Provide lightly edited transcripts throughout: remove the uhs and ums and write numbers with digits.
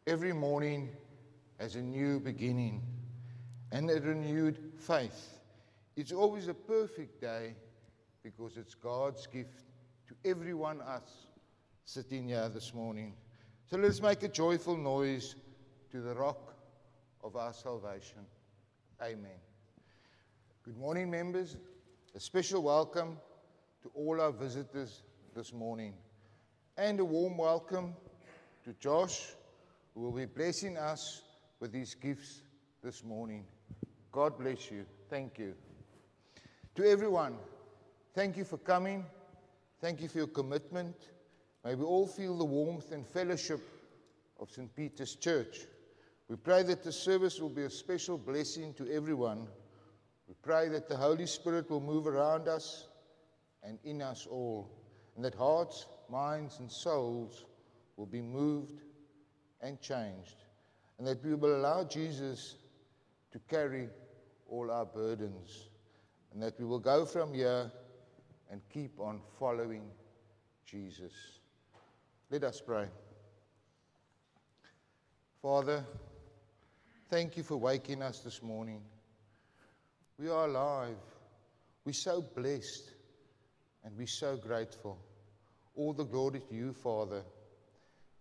Every morning has a new beginning and a renewed faith. It's always a perfect day because it's God's gift to everyone us sitting here this morning. So let's make a joyful noise to the rock of our salvation. Amen. Good morning, members. A special welcome to all our visitors this morning. And a warm welcome to Josh, who will be blessing us with his gifts this morning. God bless you. Thank you. To everyone, thank you for coming. Thank you for your commitment. May we all feel the warmth and fellowship of St. Peter's Church. We pray that the service will be a special blessing to everyone. We pray that the Holy Spirit will move around us and in us all, and that hearts, minds, and souls will be moved and changed, and that we will allow Jesus to carry all our burdens, and that we will go from here and keep on following Jesus. Let us pray. Father, thank you for waking us this morning. We are alive. We're so blessed and we're so grateful. All the glory to you, Father.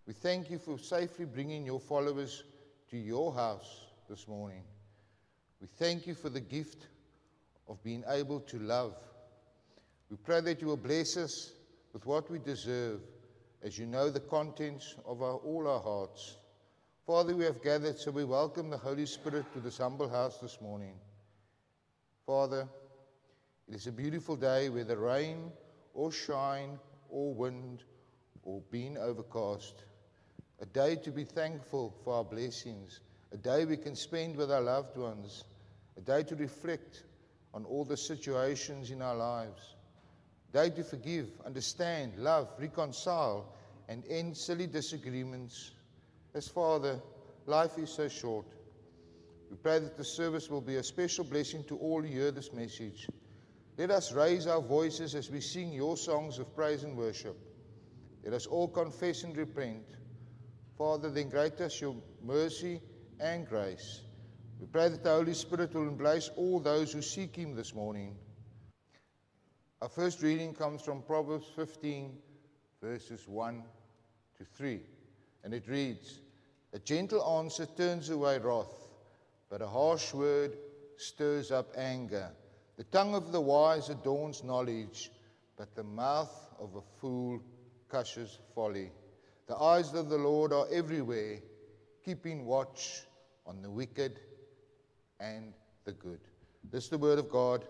We thank you for safely bringing your followers to your house this morning. We thank you for the gift of being able to love. We pray that you will bless us with what we deserve, as you know the contents of all our hearts. Father, we have gathered, so we welcome the Holy Spirit to this humble house this morning. Father, it is a beautiful day, whether rain or shine or wind or being overcast. A day to be thankful for our blessings. A day we can spend with our loved ones. A day to reflect on all the situations in our lives. A day to forgive, understand, love, reconcile, and end silly disagreements. As Father, life is so short. We pray that the service will be a special blessing to all who hear this message. Let us raise our voices as we sing your songs of praise and worship. Let us all confess and repent. Father, then grant us your mercy and grace. We pray that the Holy Spirit will embrace all those who seek him this morning. Our first reading comes from Proverbs 15, verses 1 to 3. And it reads, "A gentle answer turns away wrath, but a harsh word stirs up anger. The tongue of the wise adorns knowledge, but the mouth of a fool gushes folly. The eyes of the Lord are everywhere, keeping watch on the wicked and the good." This is the word of God.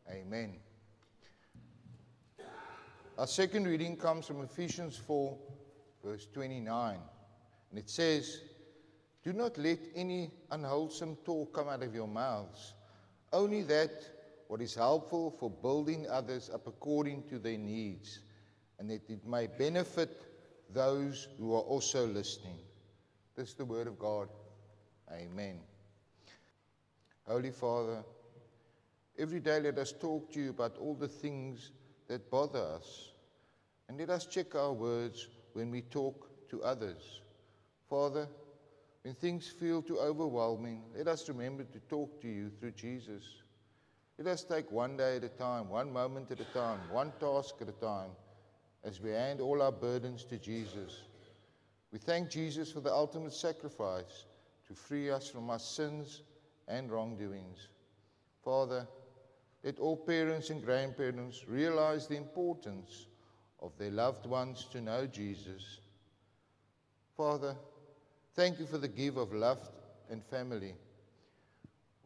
Amen. Our second reading comes from Ephesians 4, verse 29. And it says, "Do not let any unwholesome talk come out of your mouths, only that what is helpful for building others up according to their needs, and that it may benefit those who are also listening." This is the word of God. Amen. Holy Father, every day let us talk to you about all the things that bother us. And let us check our words when we talk to others. Father, when things feel too overwhelming, let us remember to talk to you through Jesus. Let us take one day at a time, one moment at a time, one task at a time, as we hand all our burdens to Jesus. We thank Jesus for the ultimate sacrifice to free us from our sins and wrongdoings. Father, let all parents and grandparents realize the importance of their loved ones to know Jesus. Father, thank you for the gift of love and family.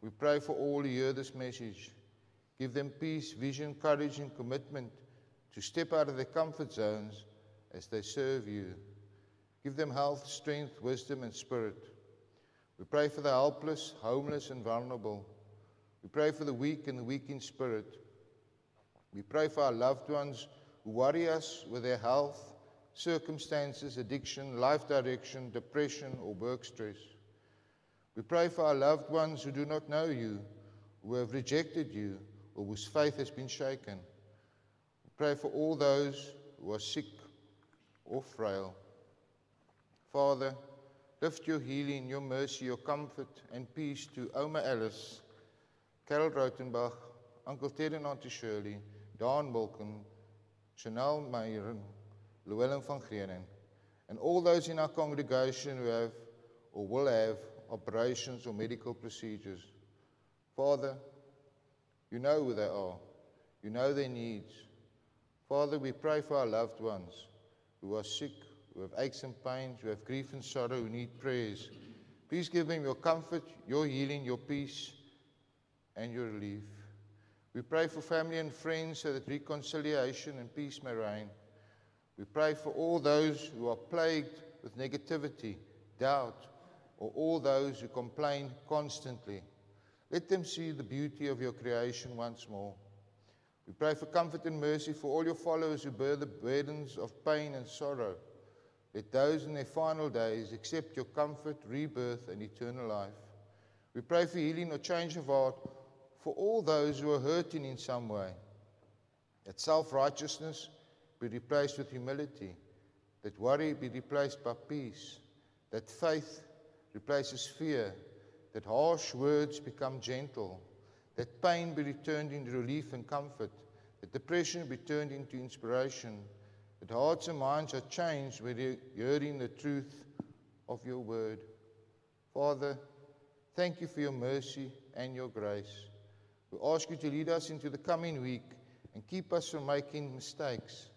We pray for all who hear this message. Give them peace, vision, courage, and commitment to step out of their comfort zones as they serve you. Give them health, strength, wisdom, and spirit. We pray for the helpless, homeless, and vulnerable. We pray for the weak and the weak in spirit. We pray for our loved ones who worry us with their health, circumstances, addiction, life direction, depression, or work stress. We pray for our loved ones who do not know you, who have rejected you, or whose faith has been shaken. We pray for all those who are sick or frail. Father, Lift your healing, your mercy, your comfort and peace to Oma Alice, Carol Rautenbach, Uncle Ted and Auntie Shirley, Dawn Wilken, Chanel Meyeren, Llewellyn van Grenen, and all those in our congregation who have or will have operations or medical procedures. Father, you know who they are. You know their needs. Father, we pray for our loved ones who are sick, who have aches and pains, who have grief and sorrow, who need prayers. Please give them your comfort, your healing, your peace, and your relief. We pray for family and friends so that reconciliation and peace may reign. We pray for all those who are plagued with negativity, doubt, or all those who complain constantly. Let them see the beauty of your creation once more. We pray for comfort and mercy for all your followers who bear the burdens of pain and sorrow. Let those in their final days accept your comfort, rebirth, and eternal life. We pray for healing or change of heart for all those who are hurting in some way. That self-righteousness be replaced with humility. That worry be replaced by peace. That faith replaces fear. That harsh words become gentle. That pain be returned into relief and comfort. That depression be turned into inspiration. That hearts and minds are changed when you're hearing the truth of your word. Father, thank you for your mercy and your grace. We ask you to lead us into the coming week and keep us from making mistakes.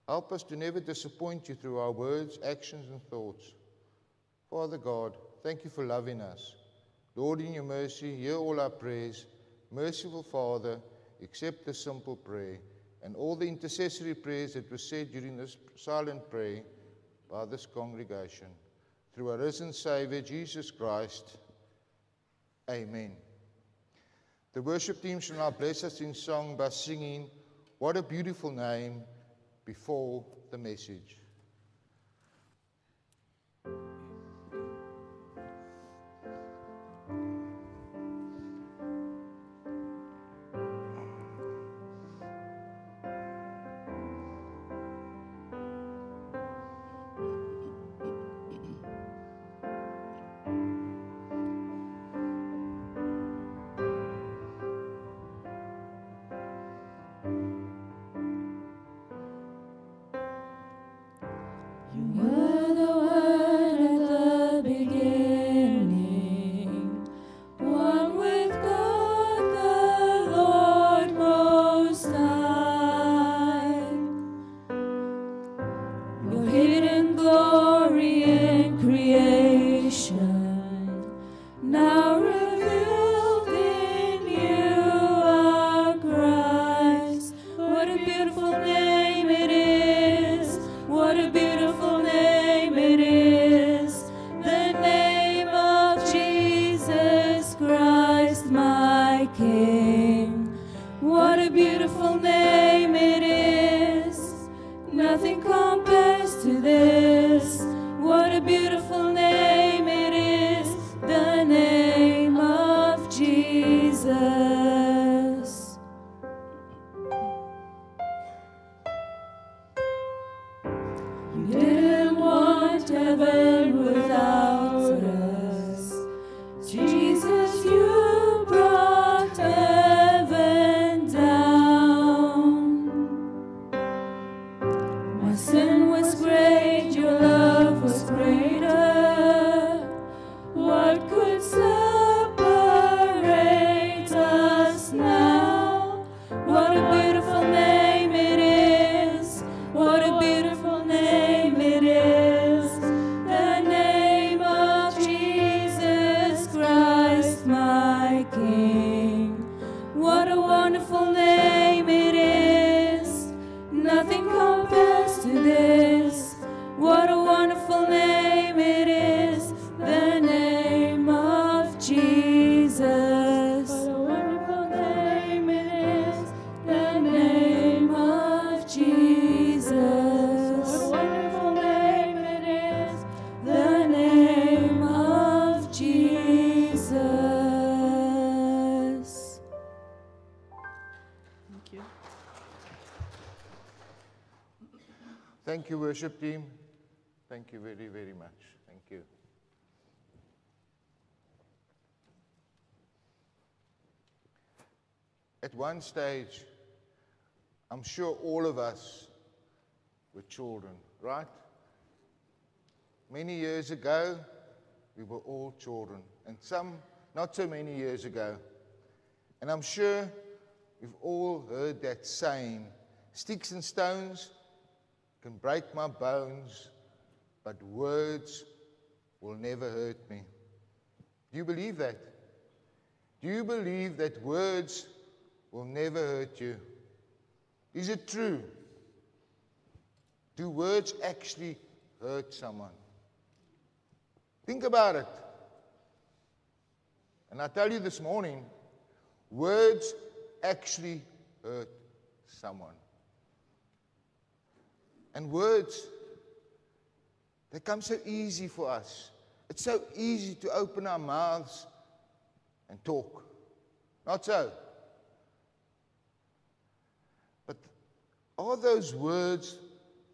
Help us to never disappoint you through our words, actions, and thoughts. Father God, thank you for loving us. Lord, in your mercy, hear all our prayers. Merciful Father, accept this simple prayer and all the intercessory prayers that were said during this silent prayer by this congregation. Through our risen Savior, Jesus Christ. Amen. The worship team shall now bless us in song by singing, "What a Beautiful Name," before the message. Thank you, worship team. Thank you very, very much. Thank you. at one stage, I'm sure all of us were children, right? Many years ago, we were all children, and some not so many years ago. And I'm sure we've all heard that saying, sticks and stones can break my bones, but words will never hurt me. Do you believe that? Do you believe that words will never hurt you? Is it true? Do words actually hurt someone? Think about it. And I tell you this morning, words actually hurt someone. And words, they come so easy for us. It's so easy to open our mouths and talk. Not so. But are those words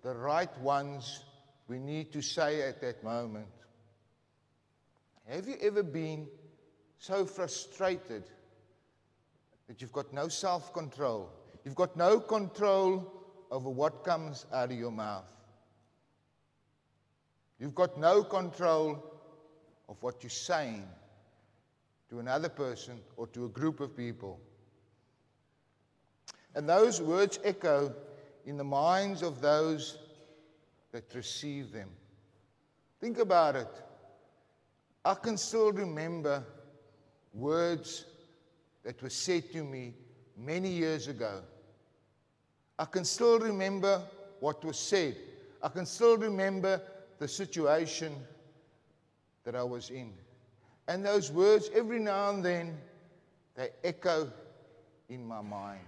the right ones we need to say at that moment? Have you ever been so frustrated that you've got no self-control? You've got no control over what comes out of your mouth. You've got no control of what you're saying to another person or to a group of people. And those words echo in the minds of those that receive them. Think about it. I can still remember words that were said to me many years ago. I can still remember what was said. I can still remember the situation that I was in. And those words, every now and then, they echo in my mind.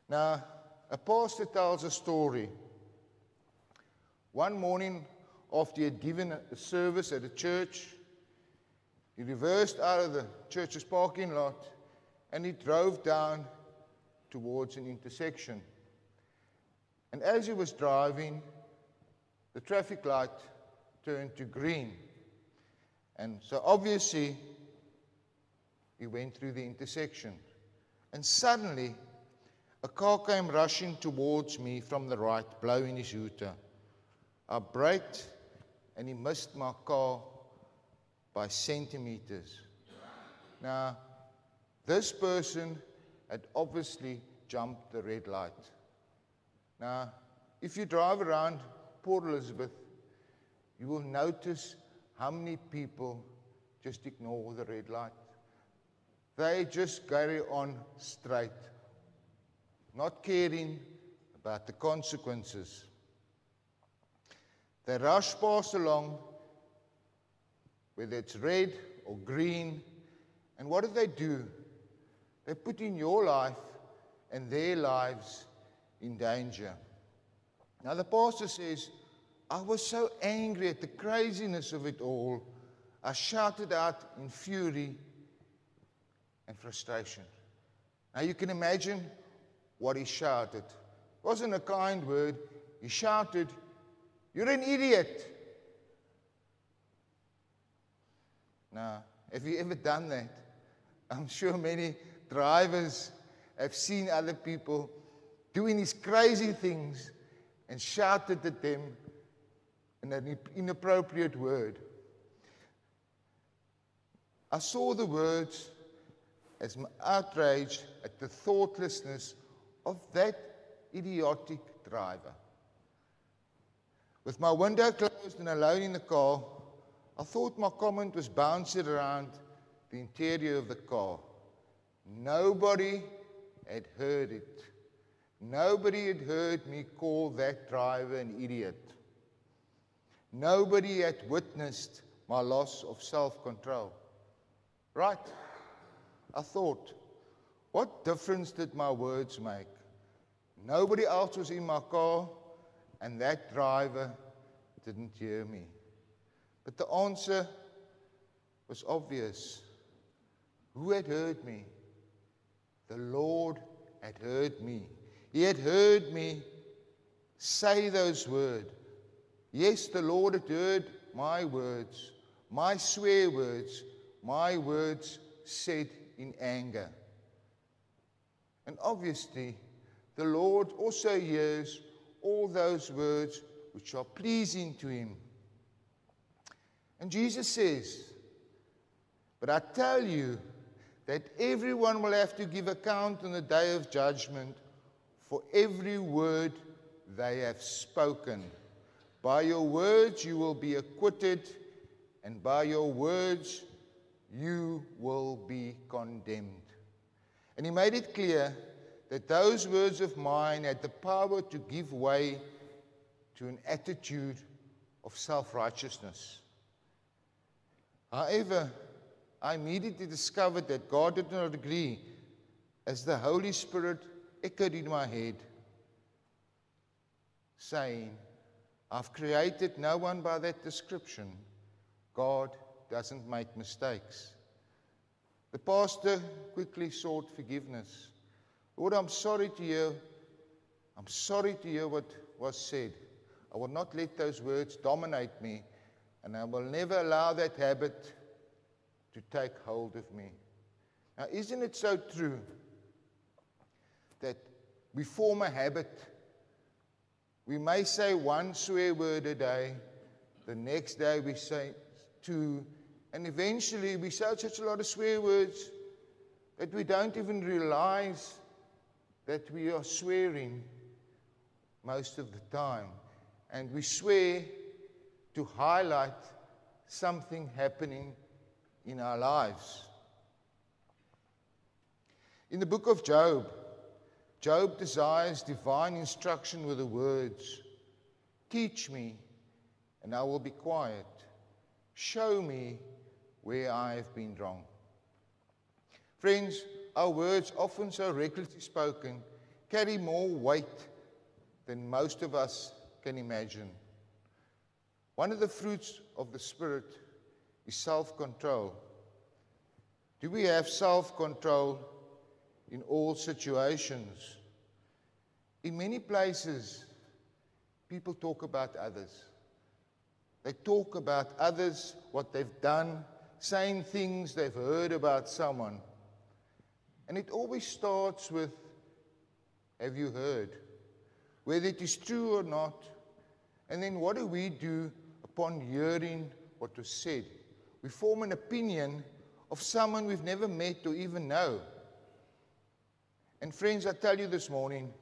Now, a pastor tells a story. One morning, after he had given a service at a church, he reversed out of the church's parking lot and he drove down towards an intersection. And as he was driving, the traffic light turned to green. And so obviously, he went through the intersection. And suddenly, a car came rushing towards me from the right, blowing his hooter. I braked, and he missed my car by centimeters. Now, this person had obviously jumped the red light. Now, if you drive around Port Elizabeth, you will notice how many people just ignore the red light. They just carry on straight, not caring about the consequences. They rush past along, whether it's red or green, and what do? They put in your life and their lives in danger. Now the pastor says, I was so angry at the craziness of it all, I shouted out in fury and frustration. Now you can imagine what he shouted. It wasn't a kind word. He shouted, "You're an idiot." Now, have you ever done that? I'm sure many drivers have seen other people doing these crazy things and shouted at them in an inappropriate word. I saw the words as my outrage at the thoughtlessness of that idiotic driver. With my window closed and alone in the car, I thought my comment was bouncing around the interior of the car. Nobody had heard it. Nobody had heard me call that driver an idiot. Nobody had witnessed my loss of self-control. Right? I thought, what difference did my words make? Nobody else was in my car, and that driver didn't hear me. But the answer was obvious. Who had heard me? The Lord had heard me. He had heard me say those words. Yes, the Lord had heard my words, my swear words, my words said in anger. And obviously, the Lord also hears all those words which are pleasing to him. And Jesus says, but I tell you that everyone will have to give account on the day of judgment for every word they have spoken. By your words you will be acquitted, and by your words you will be condemned. And he made it clear that those words of mine had the power to give way to an attitude of self-righteousness. However, I immediately discovered that God did not agree, as the Holy Spirit echoed in my head, saying, I've created no one by that description. God doesn't make mistakes. The pastor quickly sought forgiveness. Lord, I'm sorry to hear what was said. I will not let those words dominate me, and I will never allow that habit to take hold of me. Now, isn't it so true that we form a habit? We may say one swear word a day, the next day we say two, and eventually we say such a lot of swear words that we don't even realize that we are swearing most of the time. And we swear to highlight something happening in our lives. In the book of Job, Job desires divine instruction with the words, teach me, and I will be quiet. Show me where I have been wrong. Friends, our words, often so recklessly spoken, carry more weight than most of us can imagine. One of the fruits of the Spirit is self-control. Do we have self-control in all situations? In many places, people talk about others. They talk about others, what they've done, saying things they've heard about someone. And it always starts with, have you heard? Whether it is true or not. And then what do we do upon hearing what was said? We form an opinion of someone we've never met or even know. And friends, I tell you this morning,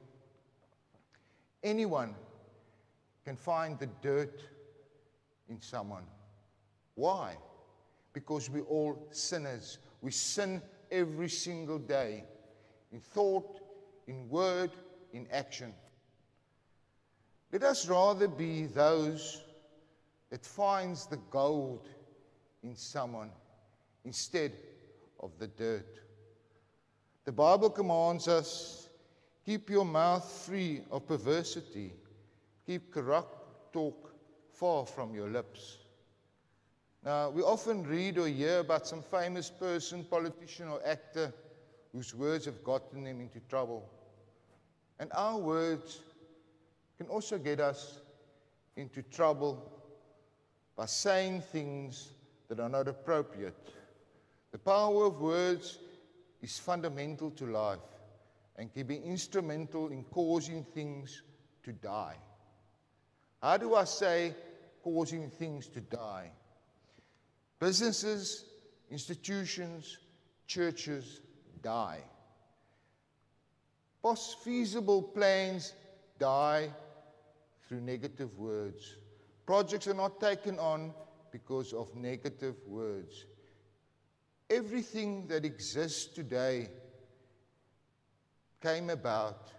anyone can find the dirt in someone. Why? Because we're all sinners. We sin every single day, in thought, in word, in action. Let us rather be those that finds the gold in someone instead of the dirt. The Bible commands us, keep your mouth free of perversity. Keep corrupt talk far from your lips. Now, we often read or hear about some famous person, politician or actor whose words have gotten them into trouble. And our words can also get us into trouble by saying things that are not appropriate. The power of words is fundamental to life and can be instrumental in causing things to die. How do I say causing things to die? Businesses, institutions, churches die. Feasible plans die through negative words. Projects are not taken on because of negative words. Everything that exists today came about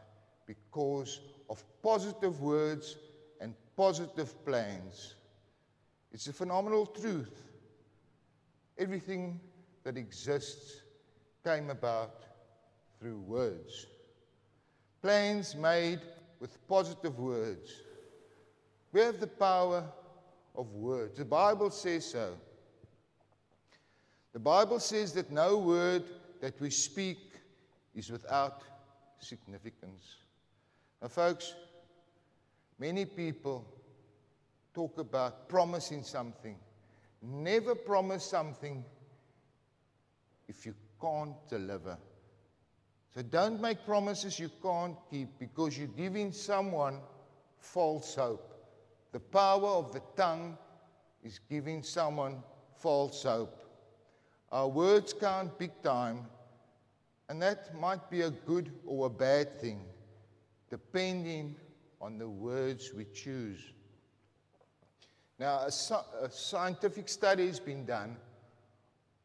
because of positive words and positive plans. It's a phenomenal truth. Everything that exists came about through words. Plans made with positive words. We have the power of words. The Bible says so. The Bible says that no word that we speak is without significance. Now, folks, many people talk about promising something. Never promise something if you can't deliver. So don't make promises you can't keep because you're giving someone false hope. The power of the tongue is giving someone false hope. Our words count big time, and that might be a good or a bad thing, depending on the words we choose. Now, a scientific study has been done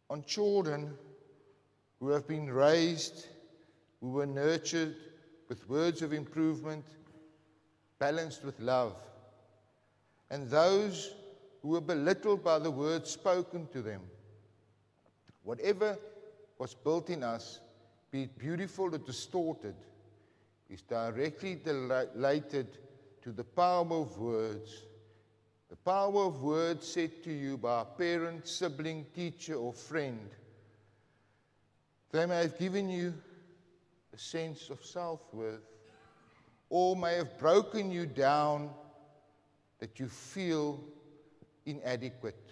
on children who have been raised, who were nurtured with words of improvement, balanced with love, and those who were belittled by the words spoken to them. Whatever was built in us, be it beautiful or distorted, is directly related to the power of words. The power of words said to you by a parent, sibling, teacher, or friend. They may have given you a sense of self-worth, or may have broken you down that you feel inadequate.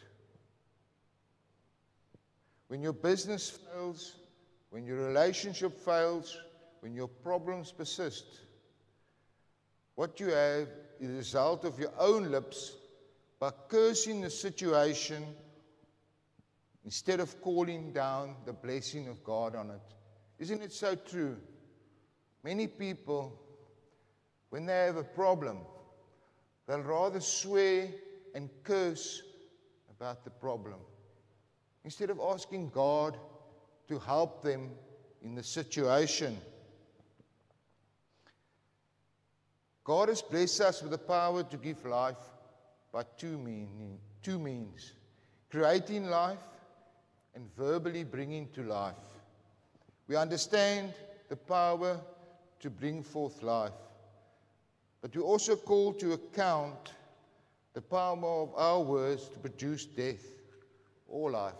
When your business fails, when your relationship fails, when your problems persist, what you have is a result of your own lips by cursing the situation instead of calling down the blessing of God on it. Isn't it so true? Many people, when they have a problem, they'll rather swear and curse about the problem instead of asking God to help them in the situation. God has blessed us with the power to give life by two means: creating life and verbally bringing to life. We understand the power to bring forth life, but we also call to account the power of our words to produce death or life.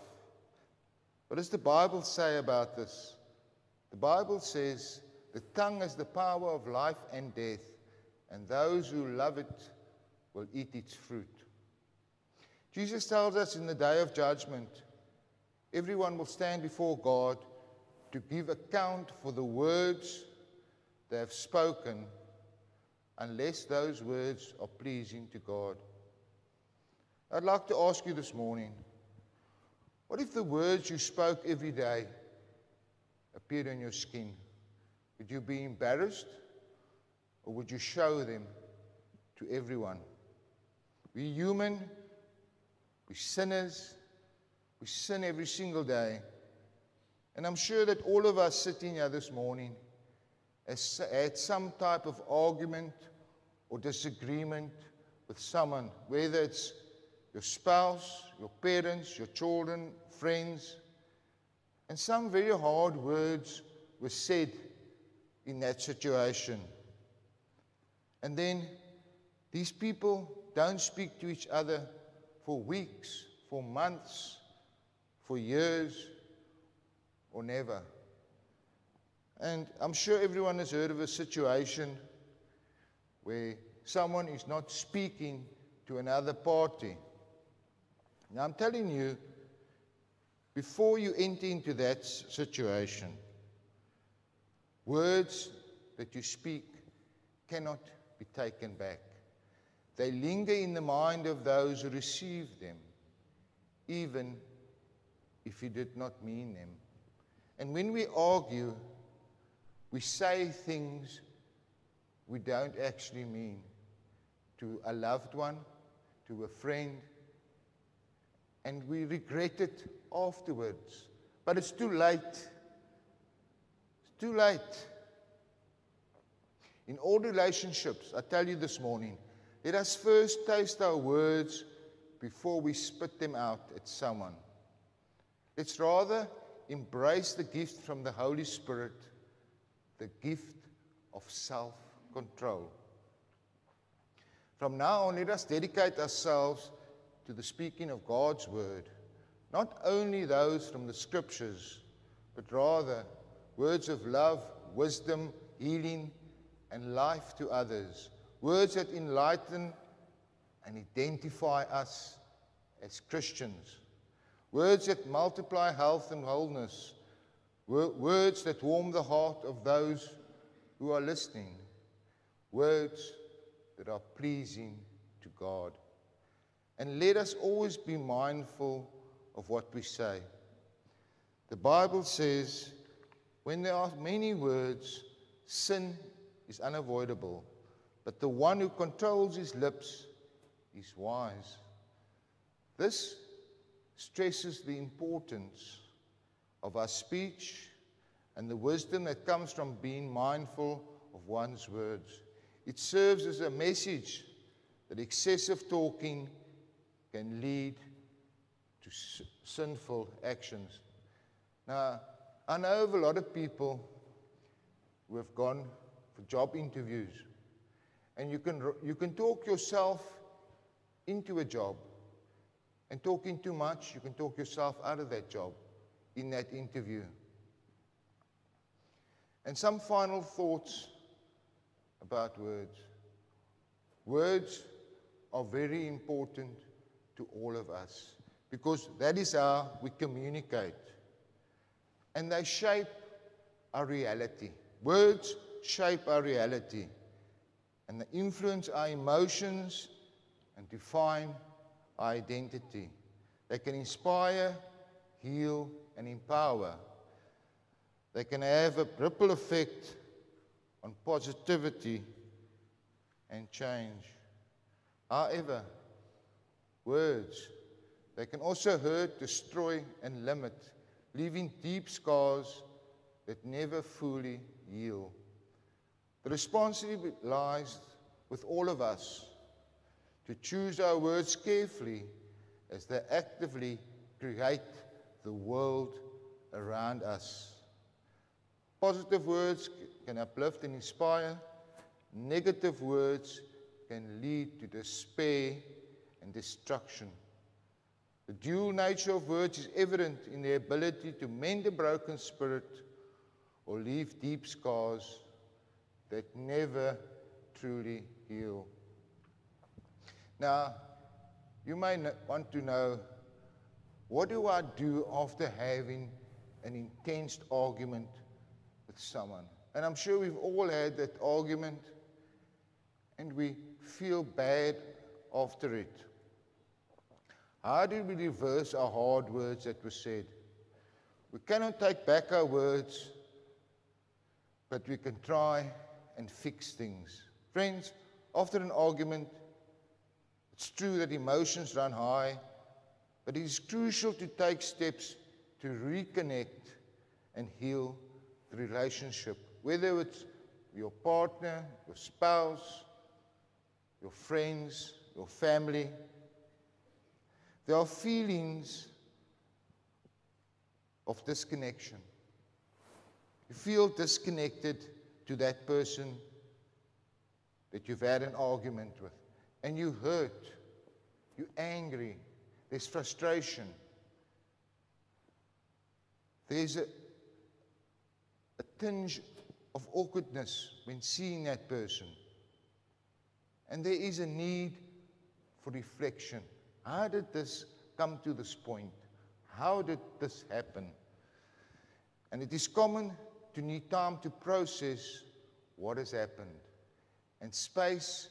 What does the Bible say about this? The Bible says the tongue has the power of life and death, and those who love it will eat its fruit. Jesus tells us in the day of judgment, everyone will stand before God to give account for the words they have spoken, unless those words are pleasing to God. I'd like to ask you this morning, what if the words you spoke every day appeared on your skin? Would you be embarrassed, or would you show them to everyone? We're human, we're sinners, we sin every single day. And I'm sure that all of us sitting here this morning has had some type of argument or disagreement with someone, whether it's your spouse, your parents, your children, friends, and some very hard words were said in that situation. And then these people don't speak to each other for weeks, for months, for years, or never. And I'm sure everyone has heard of a situation where someone is not speaking to another party. Now I'm telling you, before you enter into that situation, words that you speak cannot be taken back. They linger in the mind of those who receive them, even if you did not mean them. And when we argue, we say things we don't actually mean to a loved one, to a friend, and we regret it afterwards. But it's too late. It's too late. In all relationships, I tell you this morning, let us first taste our words before we spit them out at someone. Let's rather embrace the gift from the Holy Spirit, the gift of self-control. From now on, let us dedicate ourselves to the speaking of God's word, not only those from the scriptures, but rather words of love, wisdom, healing, and life to others, words that enlighten and identify us as Christians, words that multiply health and wholeness, Words that warm the heart of those who are listening. Words that are pleasing to God. And let us always be mindful of what we say. The Bible says, when there are many words, sin is unavoidable. But the one who controls his lips is wise. This stresses the importance of our speech and the wisdom that comes from being mindful of one's words. It serves as a message that excessive talking can lead to sinful actions. Now, I know of a lot of people who have gone for job interviews, and you can talk yourself into a job, and talking too much, you can talk yourself out of that job in that interview. And some final thoughts about words. Words are very important to all of us because that is how we communicate. And they shape our reality. Words shape our reality. And they influence our emotions and define our identity. They can inspire, heal, and empower. They can have a ripple effect on positivity and change. However, words, they can also hurt, destroy, and limit, leaving deep scars that never fully heal. The responsibility lies with all of us to choose our words carefully as they actively create the world around us. Positive words can uplift and inspire. Negative words can lead to despair and destruction. The dual nature of words is evident in their ability to mend a broken spirit or leave deep scars that never truly heal. Now, you may want to know, what do I do after having an intense argument with someone? And I'm sure we've all had that argument and we feel bad after it. How do we reverse our hard words that were said? We cannot take back our words, but we can try and fix things. Friends, after an argument, it's true that emotions run high, but it is crucial to take steps to reconnect and heal the relationship, whether it's your partner, your spouse, your friends, your family. There are feelings of disconnection. You feel disconnected to that person that you've had an argument with. And you hurt, you're angry, there's frustration. There's a tinge of awkwardness when seeing that person. And there is a need for reflection. How did this come to this point? How did this happen? And it is common to need time to process what has happened. And space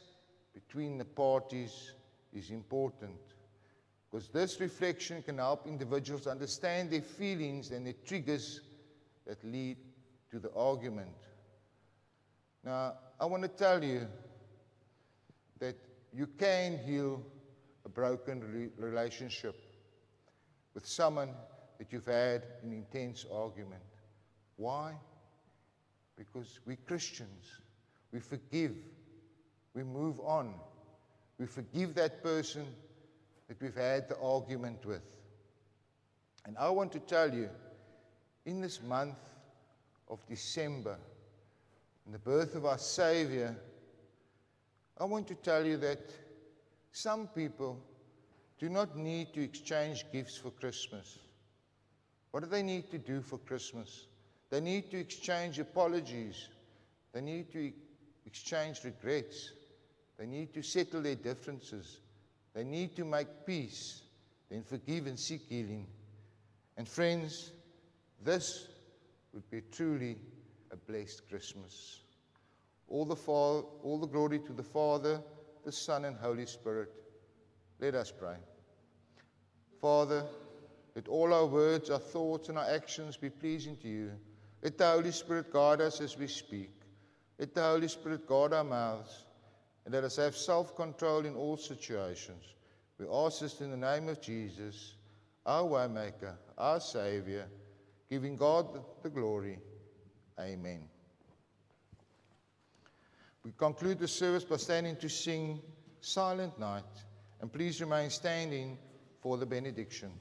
between the parties is important, because this reflection can help individuals understand their feelings and their triggers that lead to the argument. Now, I want to tell you that you can heal a broken relationship with someone that you've had an intense argument. Why? Because we're Christians. We forgive. We move on. We forgive that person that we've had the argument with. And I want to tell you, in this month of December, in the birth of our Savior, I want to tell you that some people do not need to exchange gifts for Christmas. What do they need to do for Christmas? They need to exchange apologies. They need to exchange regrets. They need to settle their differences. They need to make peace, then forgive and seek healing. And friends, this would be truly a blessed Christmas. All the glory to the Father, the Son, and Holy Spirit. Let us pray. Father, let all our words, our thoughts, and our actions be pleasing to you. Let the Holy Spirit guide us as we speak. Let the Holy Spirit guard our mouths, and let us have self-control in all situations. We ask this in the name of Jesus, our Waymaker, our Savior, giving God the glory. Amen. We conclude the service by standing to sing Silent Night, and please remain standing for the benediction.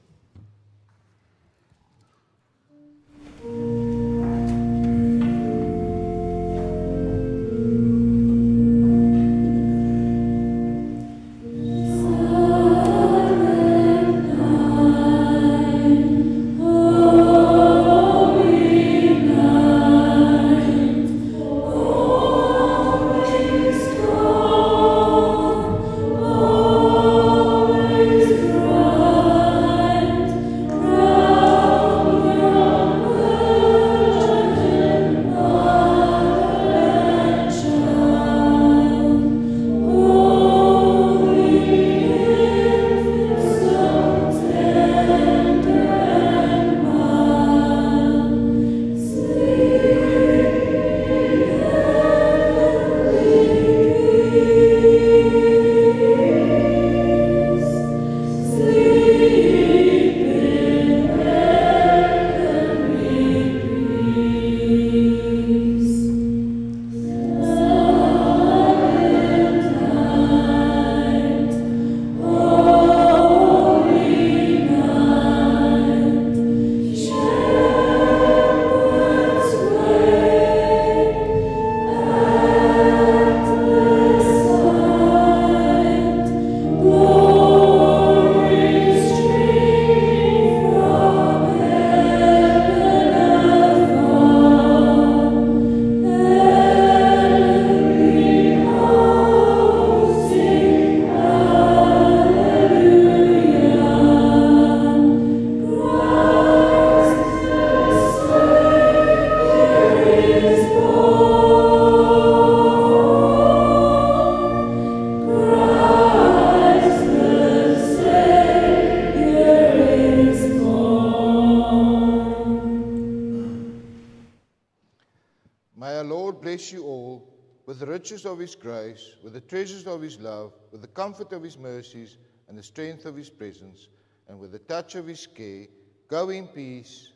May our Lord bless you all with the riches of his grace, with the treasures of his love, with the comfort of his mercies, and the strength of his presence, and with the touch of his care. Go in peace.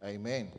Amen.